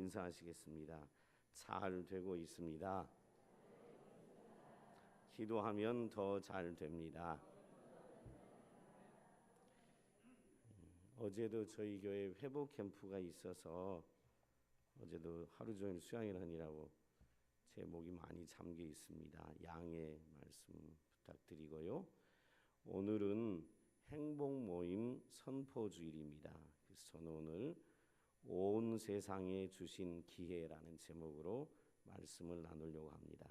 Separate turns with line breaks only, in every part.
인사하시겠습니다. 잘 되고 있습니다. 기도하면 더 잘 됩니다. 어제도 저희 교회 회복 캠프가 있어서 어제도 하루 종일 수양을 하느라고 제 목이 많이 잠겨 있습니다. 양해 말씀 부탁드리고요. 오늘은 행복 모임 선포 주일입니다. 그래서 저는 오늘 온 세상에 주신 기회라는 제목으로 말씀을 나누려고 합니다.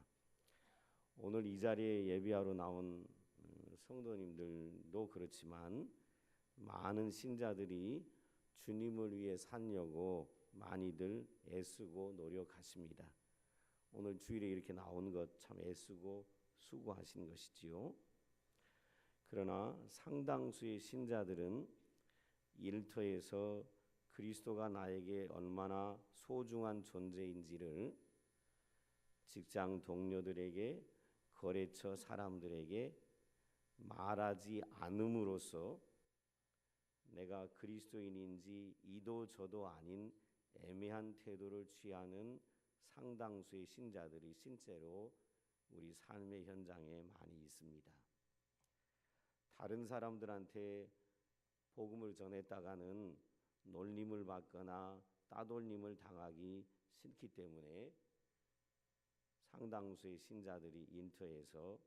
오늘 이 자리에 예배하러 나온 성도님들도 그렇지만 많은 신자들이 주님을 위해 살려고 많이들 애쓰고 노력하십니다. 오늘 주일에 이렇게 나온 것 참 애쓰고 수고하신 것이지요. 그러나 상당수의 신자들은 일터에서 그리스도가 나에게 얼마나 소중한 존재인지를 직장 동료들에게, 거래처 사람들에게 말하지 않음으로써 내가 그리스도인인지 이도 저도 아닌 애매한 태도를 취하는 상당수의 신자들이 실제로 우리 삶의 현장에 많이 있습니다. 다른 사람들한테 복음을 전했다가는 놀림을 받거나 따돌림을 당하기 싫기 때문에 상당수의 신자들이 인터에서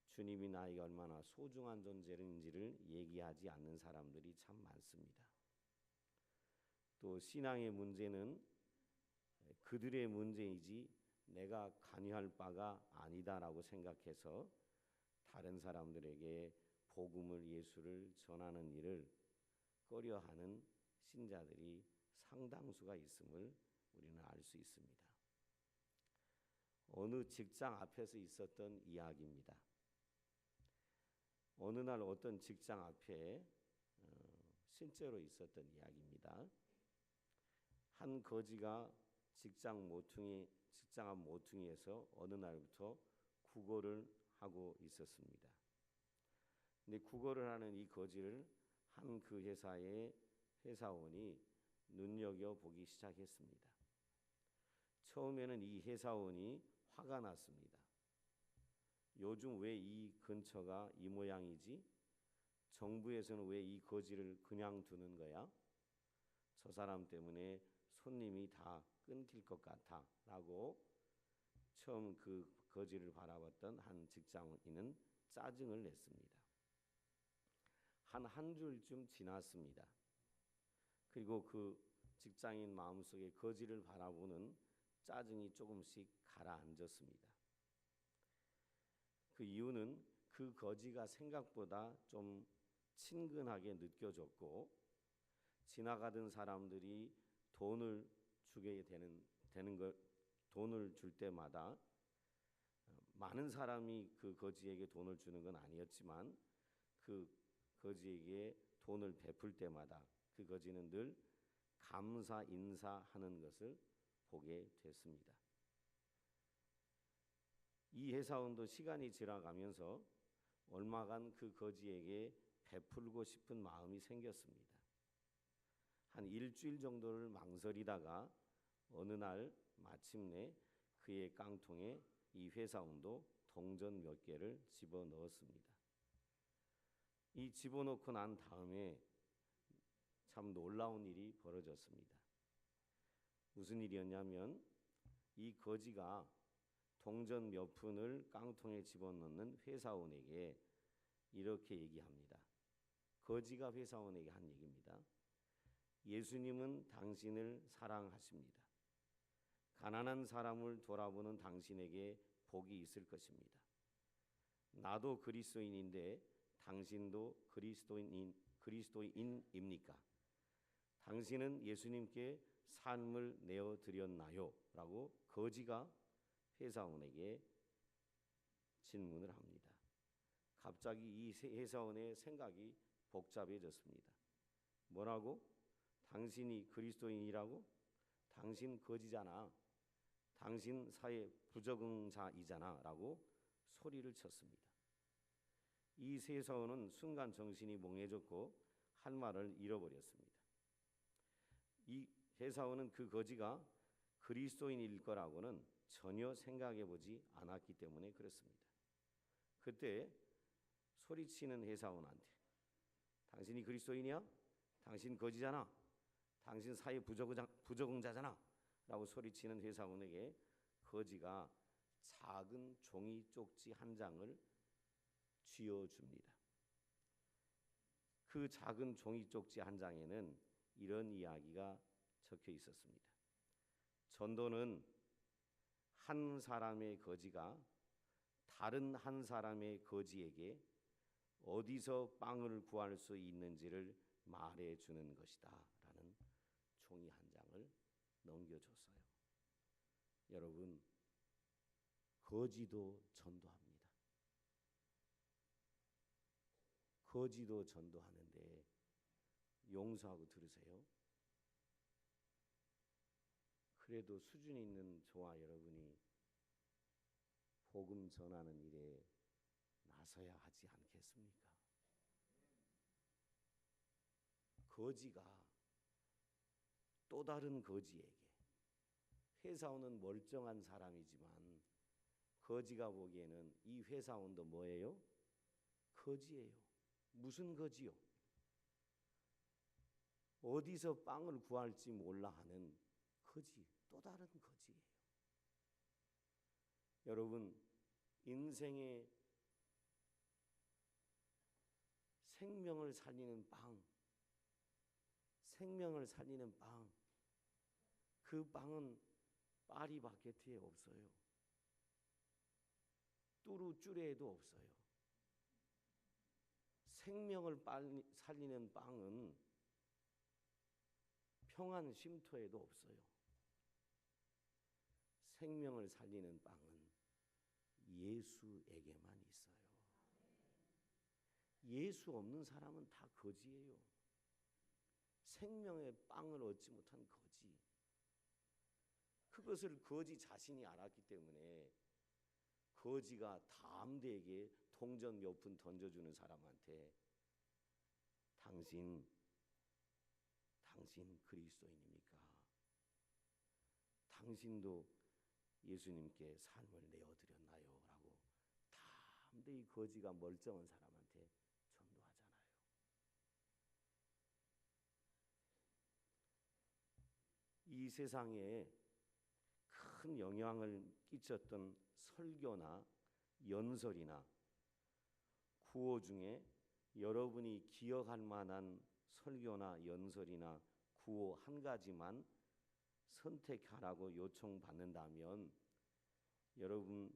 주님이 나에게 얼마나 소중한 존재인지를 얘기하지 않는 사람들이 참 많습니다. 또 신앙의 문제는 그들의 문제이지 내가 관여할 바가 아니다라고 생각해서 다른 사람들에게 복음을, 예수를 전하는 일을 꺼려하는 신자들이 상당수가 있음을 우리는 알 수 있습니다. 어느 직장 앞에서 있었던 이야기입니다. 어느 날 어떤 직장 앞에 실제로 있었던 이야기입니다. 한 거지가 직장 앞 모퉁이에서 어느 날부터 구걸을 하고 있었습니다. 근데 구걸을 하는 이 거지를 한 그 회사의 회사원이 눈여겨 보기 시작했습니다. 처음에는 이 회사원이 화가 났습니다. 요즘 왜 이 근처가 이 모양이지? 정부에서는 왜 이 거지를 그냥 두는 거야? 저 사람 때문에 손님이 다 끊길 것 같아 라고 처음 그 거지를 바라봤던 한 직장인은 짜증을 냈습니다. 한 줄쯤 지났습니다. 그리고 그 직장인 마음속에 거지를 바라보는 짜증이 조금씩 가라앉았습니다. 그 이유는 그 거지가 생각보다 좀 친근하게 느껴졌고 지나가던 사람들이 돈을 주게 되는 돈을 줄 때마다 많은 사람이 그 거지에게 돈을 주는 건 아니었지만 그 거지에게 돈을 베풀 때마다 그 거지는 늘 감사 인사하는 것을 보게 됐습니다. 이 회사원도 시간이 지나가면서 얼마간 그 거지에게 베풀고 싶은 마음이 생겼습니다. 한 일주일 정도를 망설이다가 어느 날 마침내 그의 깡통에 이 회사원도 동전 몇 개를 집어넣었습니다. 이 집어넣고 난 다음에 참 놀라운 일이 벌어졌습니다. 무슨 일이었냐면 이 거지가 동전 몇 푼을 깡통에 집어넣는 회사원에게 이렇게 얘기합니다. 거지가 회사원에게 한 얘기입니다. 예수님은 당신을 사랑하십니다. 가난한 사람을 돌아보는 당신에게 복이 있을 것입니다. 나도 그리스도인인데 당신도 그리스도인입니까? 당신은 예수님께 삶을 내어드렸나요? 라고 거지가 회사원에게 질문을 합니다. 갑자기 이 회사원의 생각이 복잡해졌습니다. 뭐라고? 당신이 그리스도인이라고? 당신 거지잖아. 당신 사회 부적응자이잖아 라고 소리를 쳤습니다. 이 회사원은 순간 정신이 몽해졌고 할 말을 잃어버렸습니다. 이 회사원은 그 거지가 그리스도인일 거라고는 전혀 생각해 보지 않았기 때문에 그렇습니다. 그때 소리치는 회사원한테 당신이 그리스도인이야? 당신 거지잖아. 당신 사회 부적응자잖아. 라고 소리치는 회사원에게 거지가 작은 종이 쪽지 한 장을 쥐어줍니다. 그 작은 종이 쪽지 한 장에는 이런 이야기가 적혀 있었습니다. 전도는 한 사람의 거지가 다른 한 사람의 거지에게 어디서 빵을 구할 수 있는지를 말해주는 것이다 라는 종이 한 장을 넘겨줬어요. 여러분, 거지도 전도합니다. 거지도 전도하는데 용서하고 들으세요. 그래도 수준 있는 저와 여러분이 복음 전하는 일에 나서야 하지 않겠습니까? 거지가 또 다른 거지에게, 회사원은 멀쩡한 사람이지만 거지가 보기에는 이 회사원도 뭐예요? 거지예요. 무슨 거지요? 어디서 빵을 구할지 몰라 하는 거지, 또 다른 거지예요. 여러분, 인생의 생명을 살리는 빵, 생명을 살리는 빵, 그 빵은 파리바게트에 없어요. 뚜루쭈레에도 없어요. 생명을 살리는 빵은 평안 쉼터에도 없어요. 생명을 살리는 빵은 예수에게만 있어요. 예수 없는 사람은 다 거지예요. 생명의 빵을 얻지 못한 거지. 그것을 거지 자신이 알았기 때문에 거지가 담대하게 동전 몇 푼 던져주는 사람한테 당신 그리스도인입니까? 당신도 예수님께 삶을 내어드렸나요? 라고 담대히 거지가 멀쩡한 사람한테 전도하잖아요. 이 세상에 큰 영향을 끼쳤던 설교나 연설이나 구호 중에 여러분이 기억할 만한 설교나 연설이나 구호 한 가지만 선택하라고 요청받는다면 여러분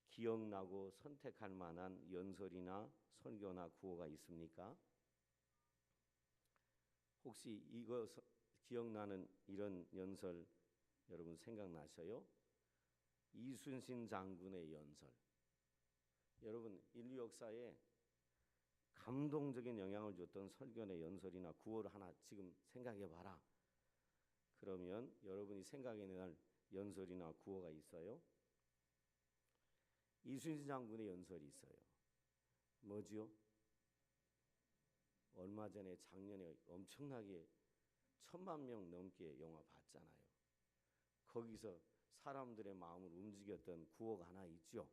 기억나고 선택할 만한 연설이나 설교나 구호가 있습니까? 혹시 이거 기억나는 이런 연설 여러분 생각나셔요? 이순신 장군의 연설. 여러분 인류 역사에 감동적인 영향을 줬던 설교나 연설이나 구호를 하나 지금 생각해 봐라. 그러면 여러분이 생각해 낼 연설이나 구호가 있어요? 이순신 장군의 연설이 있어요. 뭐지요? 얼마 전에 작년에 엄청나게 1,000만 명 넘게 영화 봤잖아요. 거기서 사람들의 마음을 움직였던 구호가 하나 있죠.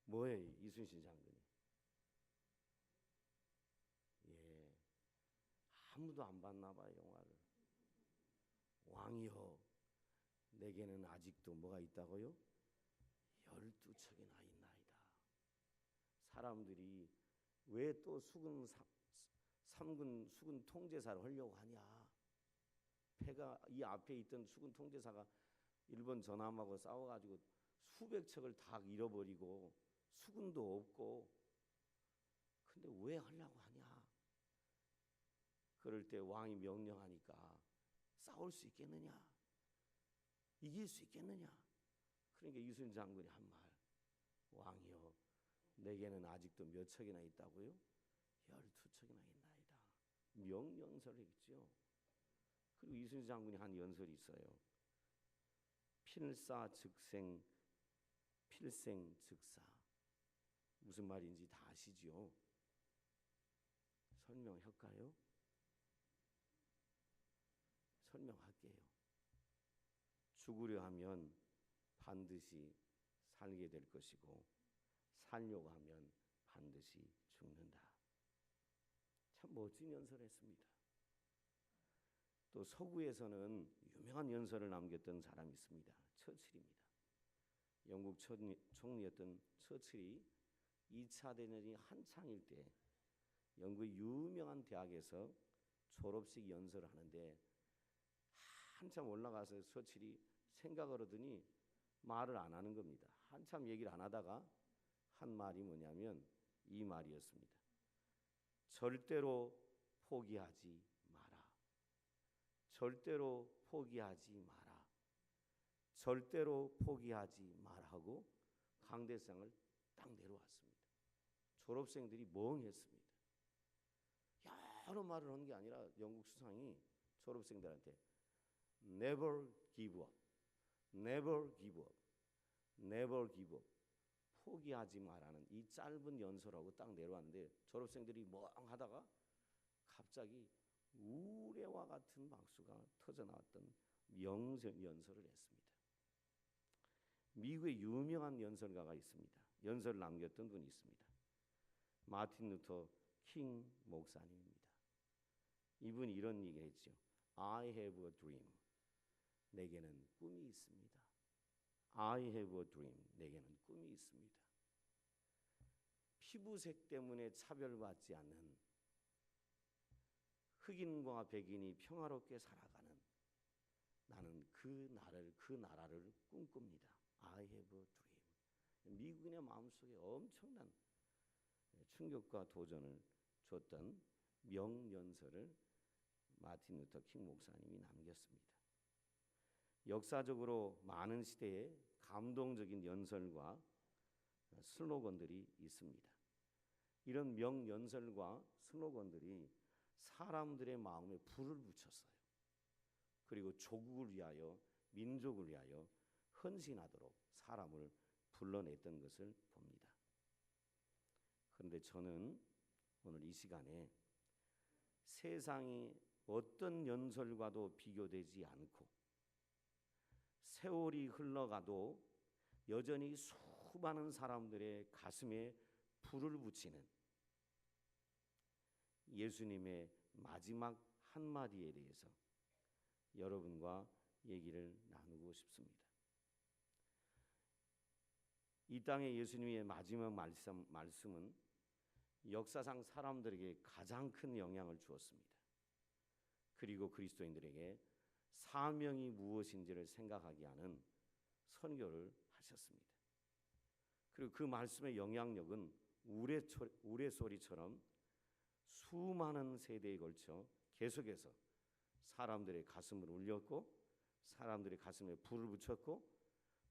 뭐예요? 이순신 장군이. 예, 아무도 안 봤나 봐요, 영화를. 왕이여, 내게는 아직도 뭐가 있다고요? 12척이나 있나이다. 사람들이 왜 또 수군 통제사를 하려고 하냐? 패가 이 앞에 있던 수군 통제사가 일본 전함하고 싸워가지고 수백 척을 다 잃어버리고 수군도 없고, 근데 왜 하려고 하냐? 그럴 때 왕이 명령하니까 싸울 수 있겠느냐? 이길 수 있겠느냐? 그러니까 이순신 장군이 한 말, 왕이여, 내게는 아직도 몇 척이나 있다고요? 12척이나 있나이다. 명령설을 했죠. 그리고 이순신 장군이 한 연설이 있어요. 필사즉생, 필생즉사. 무슨 말인지 다 아시죠? 설명할까요? 설명할게요. 죽으려 하면 반드시 살게 될 것이고 살려고 하면 반드시 죽는다. 참 멋진 연설했습니다. 또 서구에서는 유명한 연설을 남겼던 사람이 있습니다. 처칠입니다. 영국 총리였던 처칠이 2차 대전이 한창일 때 영국의 유명한 대학에서 졸업식 연설을 하는데 한참 올라가서 처칠이 생각을 하더니 말을 안 하는 겁니다. 한참 얘기를 안 하다가 한 말이 뭐냐면 이 말이었습니다. 절대로 포기하지 마라. 절대로 포기하지 마라. 절대로 포기하지 마라 하고 강대상을 딱 내려왔습니다. 졸업생들이 멍했습니다. 여러 말을 한 게 아니라 영국 수상이 졸업생들한테 Never give up, never give up, never give up. 포기하지 마라는 이 짧은 연설하고 딱 내려왔는데 졸업생들이 멍하다가 갑자기 우레와 같은 박수가 터져나왔던 연설을 했습니다. 미국의 유명한 연설가가 있습니다. 연설을 남겼던 분이 있습니다. 마틴 루터 킹 목사님입니다. 이분이 이런 얘기를 했죠. I have a dream. 내게는 꿈이 있습니다. I have a dream. 내게는 꿈이 있습니다. 피부색 때문에 차별받지 않는 흑인과 백인이 평화롭게 살아가는 나는 그 나라를 꿈꿉니다. I have a dream. 미국인의 마음속에 엄청난 충격과 도전을 줬던 명연설을 마틴 루터 킹 목사님이 남겼습니다. 역사적으로 많은 시대에 감동적인 연설과 슬로건들이 있습니다. 이런 명연설과 슬로건들이 사람들의 마음에 불을 붙였어요. 그리고 조국을 위하여 민족을 위하여 헌신하도록 사람을 불러냈던 것을 봅니다. 그런데 저는 오늘 이 시간에 세상이 어떤 연설과도 비교되지 않고 세월이 흘러가도 여전히 수많은 사람들의 가슴에 불을 붙이는 예수님의 마지막 한마디에 대해서 여러분과 얘기를 나누고 싶습니다. 이 땅에 예수님의 마지막 말씀은 역사상 사람들에게 가장 큰 영향을 주었습니다. 그리고 그리스도인들에게 사명이 무엇인지를 생각하게 하는 선교를 하셨습니다. 그리고 그 말씀의 영향력은 우레소리처럼 수많은 세대에 걸쳐 계속해서 사람들의 가슴을 울렸고 사람들의 가슴에 불을 붙였고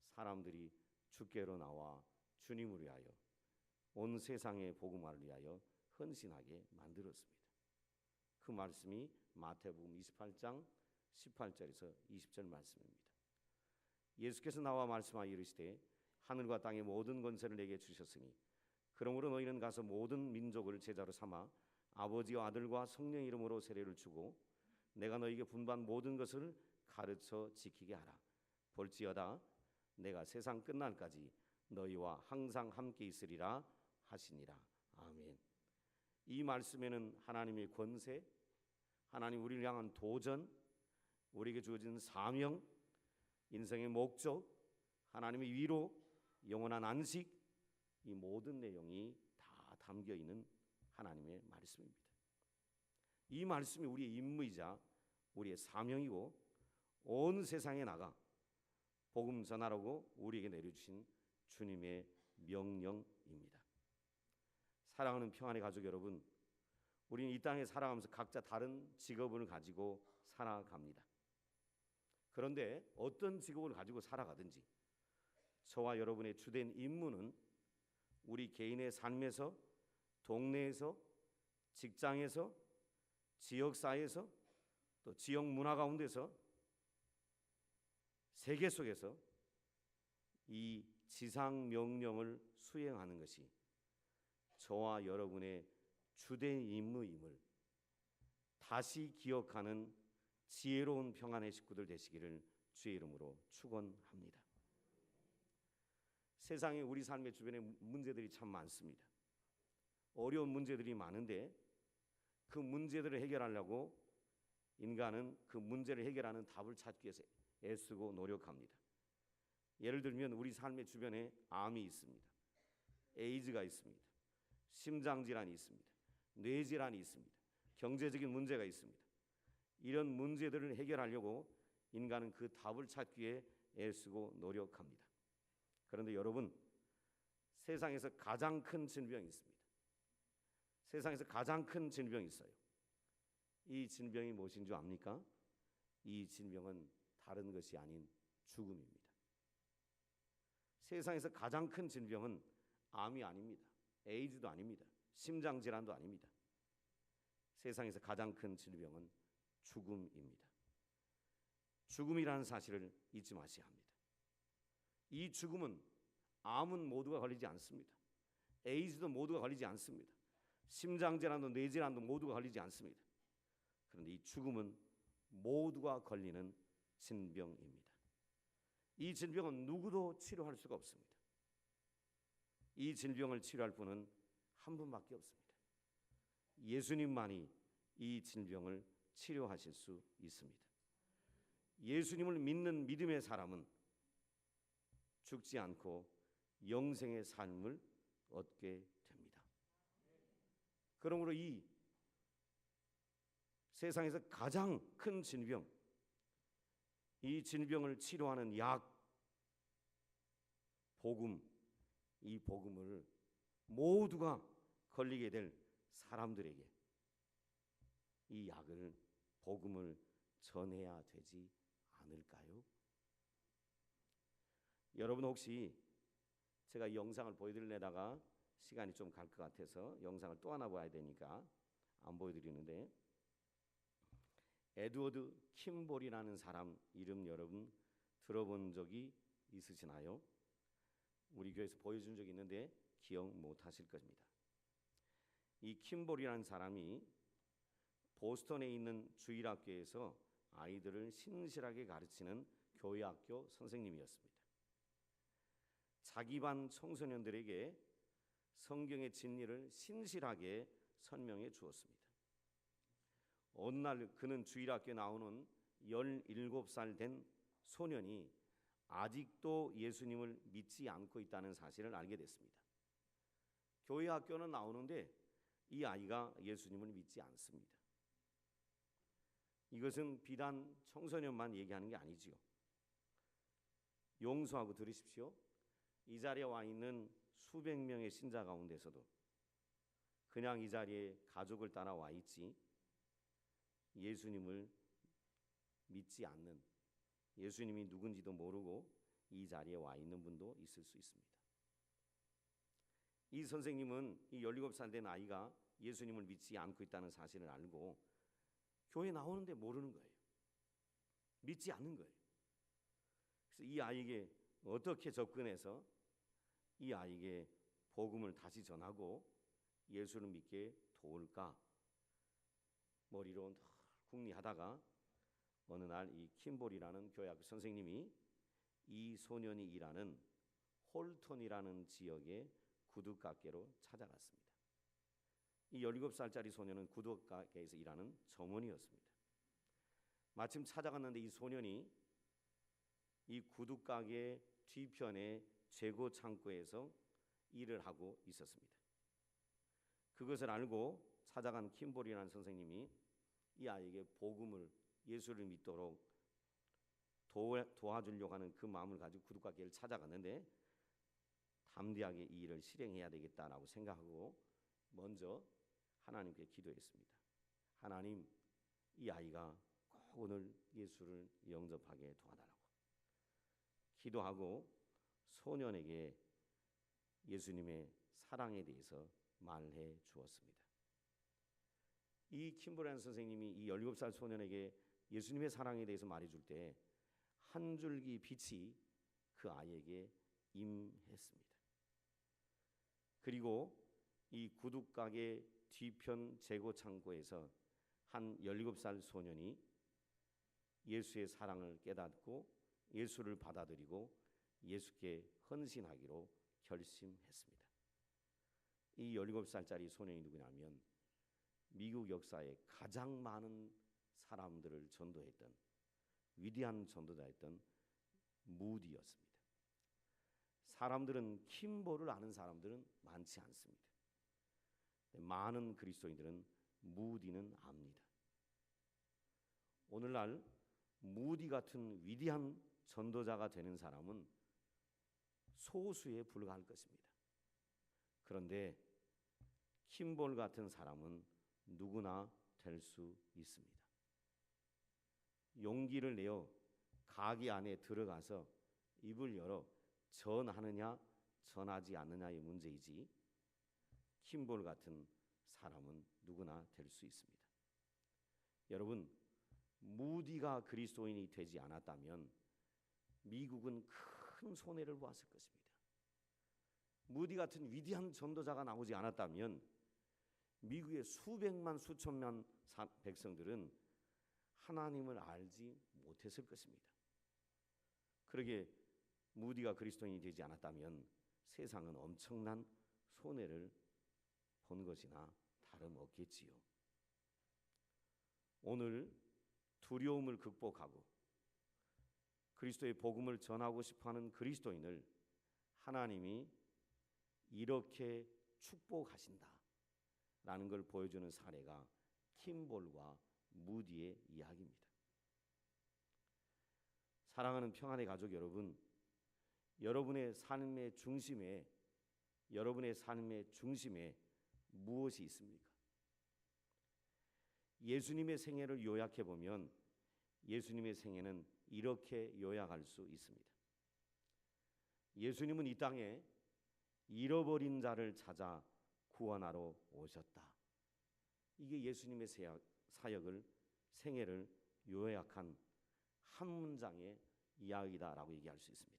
사람들이 주께로 나와 주님을 위하여 온 세상의 복음화를 위하여 헌신하게 만들었습니다. 그 말씀이 마태복음 28장 18절에서 20절 말씀입니다. 예수께서 나와 말씀하여 이르시되 하늘과 땅의 모든 권세를 내게 주셨으니 그러므로 너희는 가서 모든 민족을 제자로 삼아 아버지와 아들과 성령의 이름으로 세례를 주고 내가 너희에게 분부한 모든 것을 가르쳐 지키게 하라. 볼지어다 내가 세상 끝날까지 너희와 항상 함께 있으리라 하시니라. 아멘. 이 말씀에는 하나님의 권세, 하나님 우리를 향한 도전, 우리에게 주어진 사명, 인생의 목적, 하나님의 위로, 영원한 안식, 이 모든 내용이 다 담겨 있는 하나님의 말씀입니다. 이 말씀이 우리의 임무이자 우리의 사명이고 온 세상에 나가 복음 전하라고 우리에게 내려주신 주님의 명령입니다. 사랑하는 평안의 가족 여러분, 우리는 이 땅에 살아가면서 각자 다른 직업을 가지고 살아갑니다. 그런데 어떤 직업을 가지고 살아가든지 저와 여러분의 주된 임무는 우리 개인의 삶에서, 동네에서, 직장에서, 지역사회에서, 또 지역 문화 가운데서, 세계 속에서 이 지상 명령을 수행하는 것이 저와 여러분의 주된 임무임을 다시 기억하는 지혜로운 평안의 식구들 되시기를 주의 이름으로 축원합니다. 세상에 우리 삶의 주변에 문제들이 참 많습니다. 어려운 문제들이 많은데 그 문제들을 해결하려고 인간은 그 문제를 해결하는 답을 찾기 위해서 애쓰고 노력합니다. 예를 들면 우리 삶의 주변에 암이 있습니다. 에이즈가 있습니다. 심장질환이 있습니다. 뇌질환이 있습니다. 경제적인 문제가 있습니다. 이런 문제들을 해결하려고 인간은 그 답을 찾기 위해 애쓰고 노력합니다. 그런데 여러분, 세상에서 가장 큰 질병이 있습니다. 세상에서 가장 큰 질병이 있어요. 이 질병이 무엇인 줄 압니까? 이 질병은 다른 것이 아닌 죽음입니다. 세상에서 가장 큰 질병은 암이 아닙니다. 에이즈도 아닙니다. 심장질환도 아닙니다. 세상에서 가장 큰 질병은 죽음입니다. 죽음이라는 사실을 잊지 마셔야 합니다. 이 죽음은 암은 모두가 걸리지 않습니다. 에이즈도 모두가 걸리지 않습니다. 심장질환도 뇌질환도 모두가 걸리지 않습니다. 그런데 이 죽음은 모두가 걸리는 질병입니다. 이 질병은 누구도 치료할 수가 없습니다. 이 질병을 치료할 분은 한 분밖에 없습니다. 예수님만이 이 질병을 치료하실 수 있습니다. 예수님을 믿는 믿음의 사람은 죽지 않고 영생의 삶을 얻게 됩니다. 그러므로 이 세상에서 가장 큰 질병, 이 질병을 치료하는 약, 복음, 이 복음을 모두가 걸리게 될 사람들에게 이 약을, 복음을 전해야 되지 않을까요? 여러분 혹시 제가 이 영상을 보여드리려다가 시간이 좀 갈 것 같아서 영상을 또 하나 봐야 되니까 안 보여드리는데, 에드워드 킴볼이라는 사람 이름 여러분 들어본 적이 있으시나요? 우리 교회에서 보여준 적이 있는데 기억 못하실 겁니다. 이 킴볼이라는 사람이 보스턴에 있는 주일학교에서 아이들을 신실하게 가르치는 교회학교 선생님이었습니다. 자기 반 청소년들에게 성경의 진리를 신실하게 설명해 주었습니다. 어느 날 그는 주일학교에 나오는 17살 된 소년이 아직도 예수님을 믿지 않고 있다는 사실을 알게 됐습니다. 교회 학교는 나오는데 이 아이가 예수님을 믿지 않습니다. 이것은 비단 청소년만 얘기하는 게 아니지요. 용서하고 들으십시오. 이 자리에 와 있는 수백 명의 신자 가운데서도 그냥 이 자리에 가족을 따라 와 있지 예수님을 믿지 않는, 예수님이 누군지도 모르고 이 자리에 와 있는 분도 있을 수 있습니다. 이 선생님은 이 17살 된 아이가 예수님을 믿지 않고 있다는 사실을 알고 교회 나오는데 모르는 거예요. 믿지 않는 거예요. 그래서 이 아이에게 어떻게 접근해서 이 아이에게 복음을 다시 전하고 예수를 믿게 도울까 머리로 궁리하다가 어느 날 이 킴볼이라는 교회학교 선생님이 이 소년이 일하는 홀턴이라는 지역의 구두가게로 찾아갔습니다. 이 17살짜리 소년은 구두가게에서 일하는 점원이었습니다. 마침 찾아갔는데 이 소년이 이 구두가게 뒤편의 재고 창고에서 일을 하고 있었습니다. 그것을 알고 찾아간 킴볼이라는 선생님이 이 아이에게 복음을, 예수를 믿도록 도와주려고 하는 그 마음을 가지고 구두가게를 찾아갔는데 담대하게 이 일을 실행해야 되겠다라고 생각하고 먼저 하나님께 기도했습니다. 하나님, 이 아이가 꼭 오늘 예수를 영접하게 도와달라고 기도하고 소년에게 예수님의 사랑에 대해서 말해 주었습니다. 이 킴볼이라는 선생님이 이 17살 소년에게 예수님의 사랑에 대해서 말해줄 때 한 줄기 빛이 그 아이에게 임했습니다. 그리고 이 구두가게 뒤편 재고 창고에서 한 17살 소년이 예수의 사랑을 깨닫고 예수를 받아들이고 예수께 헌신하기로 결심했습니다. 이 17살짜리 소년이 누구냐면 미국 역사에 가장 많은 사람들을 전도했던 위대한 전도자였던 무디였습니다. 사람들은 킴볼을 아는 사람들은 많지 않습니다. 많은 그리스도인들은 무디는 압니다. 오늘날 무디 같은 위대한 전도자가 되는 사람은 소수에 불과할 것입니다. 그런데 킴볼 같은 사람은 누구나 될 수 있습니다. 용기를 내어 가게 안에 들어가서 입을 열어 전하느냐 전하지 않느냐의 문제이지 킴볼 같은 사람은 누구나 될 수 있습니다. 여러분, 무디가 그리스도인이 되지 않았다면 미국은 큰 손해를 보았을 것입니다. 무디 같은 위대한 전도자가 나오지 않았다면 미국의 수백만 수천만 백성들은 하나님을 알지 못했을 것입니다. 그러게 무디가 그리스도인이 되지 않았다면 세상은 엄청난 손해를 본 것이나 다름없겠지요. 오늘 두려움을 극복하고 그리스도의 복음을 전하고 싶어하는 그리스도인을 하나님이 이렇게 축복하신다라는 걸 보여주는 사례가 킴볼과 무디의 이야기입니다. 사랑하는 평안의 가족 여러분, 여러분의 삶의 중심에 무엇이 있습니까? 예수님의 생애를 요약해 보면 예수님의 생애는 이렇게 요약할 수 있습니다. 예수님은 이 땅에 잃어버린 자를 찾아 구원하러 오셨다. 이게 예수님의 사역을 생애를 요약한 한 문장의 이야기다라고 얘기할 수 있습니다.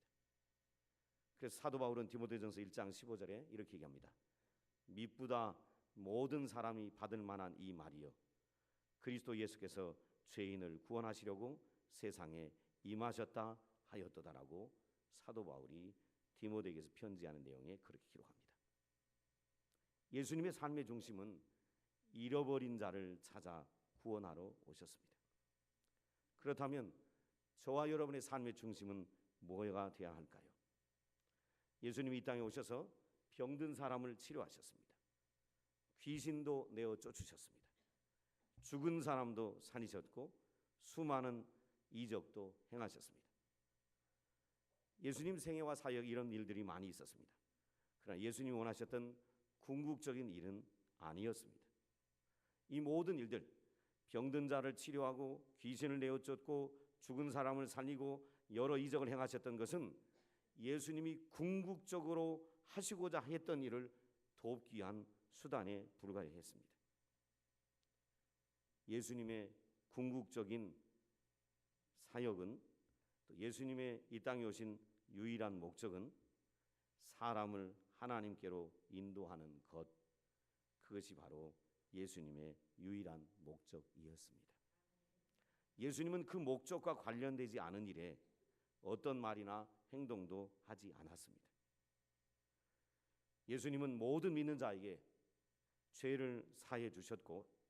그래서 사도 바울은 디모데전서 1장 15절에 이렇게 얘기합니다. 미쁘다 모든 사람이 받을 만한 이 말이요 그리스도 예수께서 죄인을 구원하시려고 세상에 임하셨다 하였도다라고 사도 바울이 디모데에게서 편지하는 내용에 그렇게 기록합니다. 예수님의 삶의 중심은 잃어버린 자를 찾아 구원하러 오셨습니다. 그렇다면 저와 여러분의 삶의 중심은 뭐가 되어야 할까요? 예수님이 이 땅에 오셔서 병든 사람을 치료하셨습니다. 귀신도 내어 쫓으셨습니다. 죽은 사람도 살리셨고 수많은 이적도 행하셨습니다. 예수님 생애와 사역 이런 일들이 많이 있었습니다. 그러나 예수님이 원하셨던 궁극적인 일은 아니었습니다. 이 모든 일들, 병든 자를 치료하고 귀신을 내어 쫓고 죽은 사람을 살리고 여러 이적을 행하셨던 것은 예수님이 궁극적으로 하시고자 했던 일을 돕기 위한 수단에 불과했습니다. 예수님의 궁극적인 사역은 또 예수님의 이 땅에 오신 유일한 목적은 사람을 하나님께로 인도하는 것, 그것이 바로 예수님의 유일한 목적이었습니다. 예수님은 그 목적과 관련되지 않은 일에 어떤 말이나 행동도 하지 않았습니다. 예수님은 모든 믿는 자에게 죄를 사해 주셨고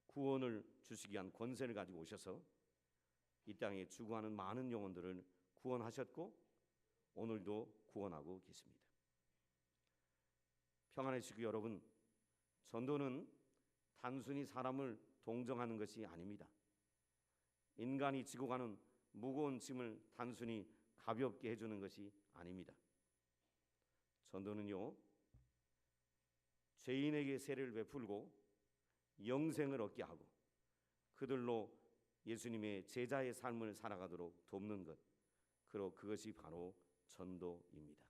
구원을 주시기 위한 권세를 가지고 오셔서 이 땅에 죽어가는 많은 영혼들을 구원하셨고 오늘도 구원하고 계십니다. 평안의 지구 여러분, 전도는 단순히 사람을 동정하는 것이 아닙니다. 인간이 지고 가는 무거운 짐을 단순히 가볍게 해주는 것이 아닙니다. 전도는요, 죄인에게 세례를 베풀고 영생을 얻게 하고 그들로 예수님의 제자의 삶을 살아가도록 돕는 것, 그것이 바로 전도입니다.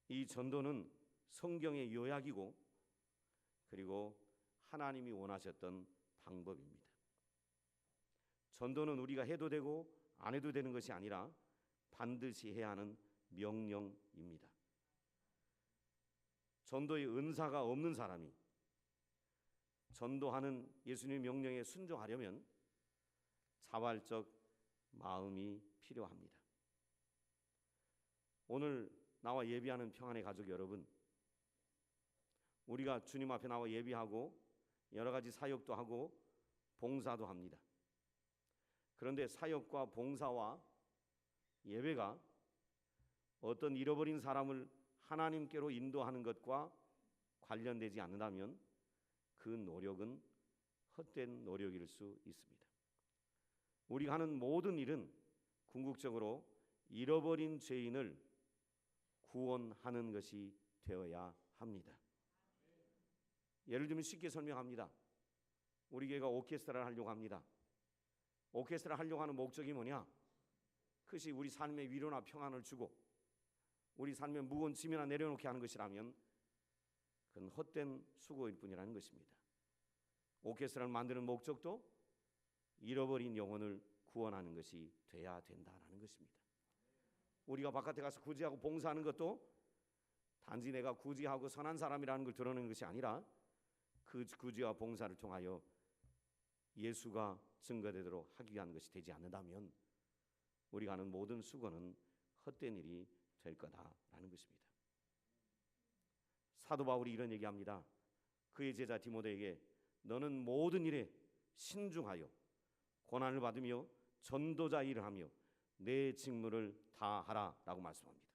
이 전도는 성경의 요약이고 그리고 하나님이 원하셨던 방법입니다. 전도는 우리가 해도 되고 안 해도 되는 것이 아니라 반드시 해야 하는 명령입니다. 전도의 은사가 없는 사람이 전도하는 예수님의 명령에 순종하려면 자발적 마음이 필요합니다. 오늘 나와 예비하는 평안의 가족 여러분, 우리가 주님 앞에 나와 예비하고 여러 가지 사역도 하고 봉사도 합니다. 그런데 사역과 봉사와 예배가 어떤 잃어버린 사람을 하나님께로 인도하는 것과 관련되지 않는다면 그 노력은 헛된 노력일 수 있습니다. 우리가 하는 모든 일은 궁극적으로 잃어버린 죄인을 구원하는 것이 되어야 합니다. 예를 들면 쉽게 설명합니다. 우리 교회가 오케스트라를 하려고 합니다. 오케스트라 하려고 하는 목적이 뭐냐? 그것이 우리 삶의 위로나 평안을 주고 우리 삶의 무거운 짐이나 내려놓게 하는 것이라면 그건 헛된 수고일 뿐이라는 것입니다. 오케스트라를 만드는 목적도 잃어버린 영혼을 구원하는 것이 돼야 된다는 것입니다. 우리가 바깥에 가서 구제하고 봉사하는 것도 단지 내가 구제하고 선한 사람이라는 걸 드러내는 것이 아니라 그 구제와 봉사를 통하여 예수가 증거되도록 하기 위한 것이 되지 않는다면 우리가 하는 모든 수고는 헛된 일이 될 거다라는 것입니다. 사도 바울이 이런 얘기합니다. 그의 제자 디모데에게 너는 모든 일에 신중하여 고난을 받으며 전도자 일을 하며 내 직무를 다하라라고 말씀합니다.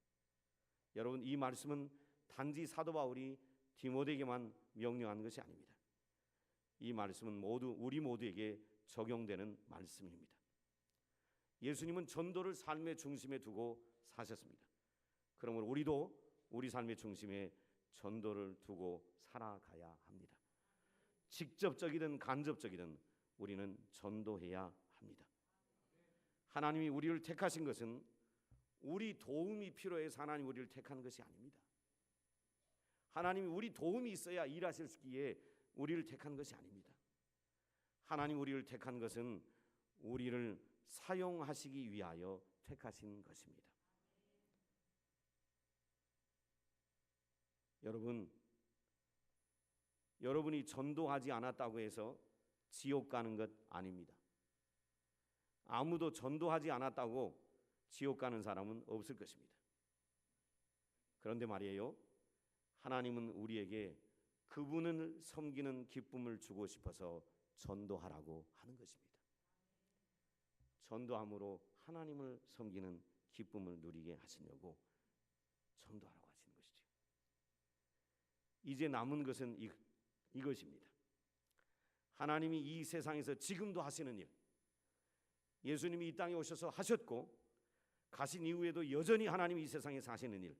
여러분, 이 말씀은 단지 사도 바울이 디모데에게만 명령한 것이 아닙니다. 이 말씀은 모두 우리 모두에게 적용되는 말씀입니다. 예수님은 전도를 삶의 중심에 두고 사셨습니다. 그러므로 우리도 우리 삶의 중심에 전도를 두고 살아가야 합니다. 직접적이든 간접적이든 우리는 전도해야 합니다. 하나님이 우리를 택하신 것은 우리 도움이 필요해서 하나님이 우리를 택한 것이 아닙니다. 하나님이 우리 도움이 있어야 일하실기에 우리를 택한 것이 아닙니다. 하나님 우리를 택한 것은 우리를 사용하시기 위하여 택하신 것입니다. 여러분이 전도하지 않았다고 해서 지옥 가는 것 아닙니다. 아무도 전도하지 않았다고 지옥 가는 사람은 없을 것입니다. 그런데 말이에요, 하나님은 우리에게 그분을 섬기는 기쁨을 주고 싶어서 전도하라고 하는 것입니다. 전도함으로 하나님을 섬기는 기쁨을 누리게 하시려고 전도하라고 하시는 것이죠. 이제 남은 것은 이것입니다. 하나님이 이 세상에서 지금도 하시는 일, 예수님이 이 땅에 오셔서 하셨고 가신 이후에도 여전히 하나님이 이 세상에서 하시는 일,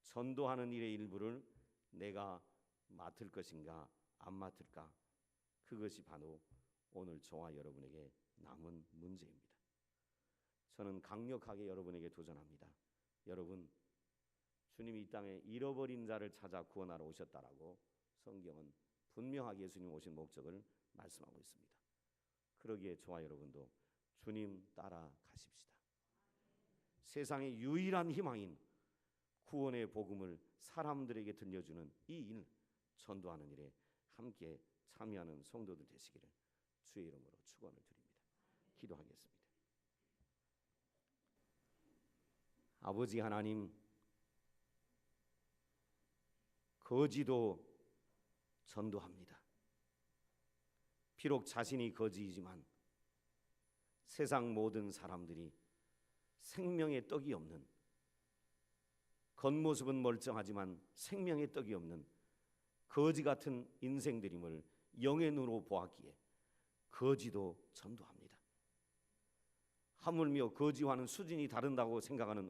전도하는 일의 일부를 내가 맡을 것인가 안 맡을까, 그것이 바로 오늘 저와 여러분에게 남은 문제입니다. 저는 강력하게 여러분에게 도전합니다. 여러분, 주님이 이 땅에 잃어버린 자를 찾아 구원하러 오셨다라고 성경은 분명하게 예수님 오신 목적을 말씀하고 있습니다. 그러기에 저와 여러분도 주님 따라가십시다. 세상의 유일한 희망인 구원의 복음을 사람들에게 들려주는 이 일, 전도하는 일에 함께 참여하는 성도들 되시기를 주의 이름으로 축원을 드립니다. 기도하겠습니다. 아버지 하나님, 거지도 전도합니다. 비록 자신이 거지이지만 세상 모든 사람들이 생명의 떡이 없는, 겉모습은 멀쩡하지만 생명의 떡이 없는 거지 같은 인생들임을 영의 눈으로 보았기에 거지도 전도합니다. 하물며 거지와는 수준이 다른다고 생각하는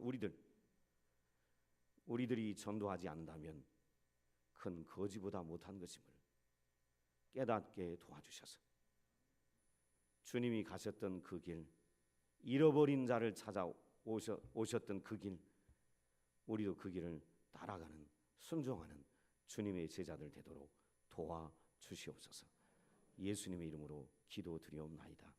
우리들이 전도하지 않는다면 큰 거지보다 못한 것임을 깨닫게 도와주셔서 주님이 가셨던 그 길, 잃어버린 자를 찾아 오셨던 그 길, 우리도 그 길을 따라가는, 순종하는 주님의 제자들 되도록 도와주시옵소서. 예수님의 이름으로 기도드리옵나이다.